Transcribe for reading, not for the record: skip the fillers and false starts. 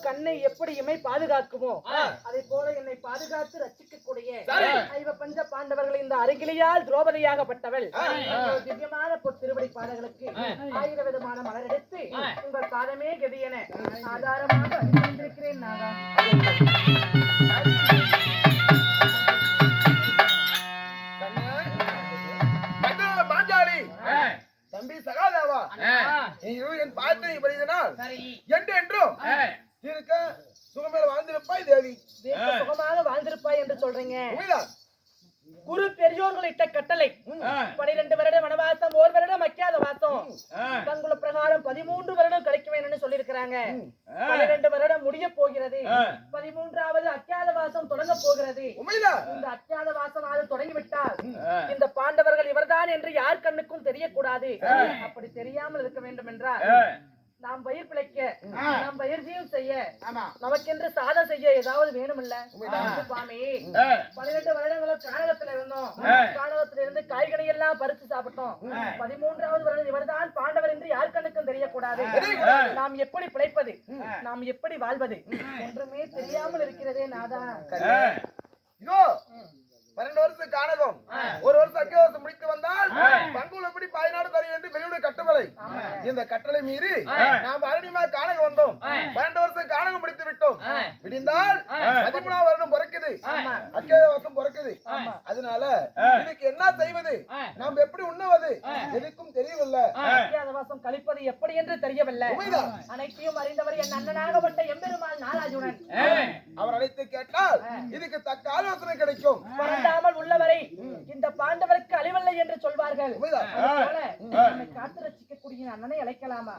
கண்ணை எப்படியுமே பாதுகாக்குமோ அதை போல என்னை பாதுகாத்து ரட்சிக்கக்கூடிய ஐவ பஞ்ச பாண்டவர்கள் இந்த அருகிலையால் திரௌபதியாகப்பட்டவள் திவ்யமான திருவடி பாடல்களுக்கு 1000 விதமான மலர் எடுத்து உங்கள் பாதமே கதி என ஆதாரமாக அறிந்திருக்கிறேன். தம்பி சகாதேவா, என் பாட்டை படித்தனால் என்றென்றும் இருக்க சுகமாக வாழ்ந்திருப்பாய் தேவி. சுகமாக வாழ்ந்திருப்பாய் என்று சொல்றீங்க. குரு பெரியோர்கள் இட்ட கட்டளை 12 வருட வனவாசம், 1 வருடம் அக்கியாத வாசம், தங்குல பிரகாரம் 13 வருடம் கிடைக்க வேணும்னு சொல்லி இருக்கிறாங்க. 12 வருடம் முடிய போகிறது, 13வது அக்கியாத வாசம் தொடங்க போகிறது. இந்த அக்கியாத வாசம் அது தொடங்கிவிட்டால் இந்த பாண்டவர்கள் இவர்தான் என்று யார் கண்ணுக்கும் தெரியக்கூடாது. அப்படி தெரியாமல் இருக்க வேண்டும் என்றால் நாம் வயிறு பிழைக்க, நாம் வயிற்சியும் செய்ய, நமக்கென்று சாதம் செய்ய ஏதாவது வேணுமில்ல சுவாமி. 12 வருடங்களும் கானகத்துல இருந்தோம். கானகத்துல இருந்து காய்கறி எல்லாம் பறிச்சு சாப்பிட்டோம். 13வது வருடம் இவர்தான் பாண்டவர் என்று யார் கண்ணுக்கும் தெரியக்கூடாது. நாம் எப்படி பிழைப்பது, நாம் எப்படி வாழ்வது ஒன்றுமே தெரியாமல் இருக்கிறதே நாதா. 12 வருஷம் கானகம், 1 வருஷம் அக்கியவாசம் முடித்து வந்தால் பங்குல எப்படி பாய்நாடு தரும் என்று வெளியுடைய கட்டளை. இந்த கட்டளை மீறி நாம் அரணிமா கானகம் வந்தோம். 12 வருஷம் கானகம் முடித்து விட்டோம். விடிந்தால் 13வது வருடம் பிறக்குது, அக்கியவாசம் பிறக்குது. அதனால இதுக்கு என்ன செய்வது, நாம் எப்படி உண்ணுவது எதுக்கும் தெரியவில்லை. அக்கியவாசம் கழிப்பது எப்படி என்று தெரியவில்லை. அனைத்தையும் அறிந்தவர் என் அண்ணனாகப்பட்ட எம்பெருமாள் நாராஜுடன் அவர் அழைத்து கேட்டால் இதுக்கு தக்க ஆலோசனை கிடைக்கும். உள்ளவரை இந்த பாண்டவருக்கு அழிவில்லை என்று சொல்வார்கள். காத்து ரசிக்கக்கூடிய அண்ணனை அழைக்கலாமா?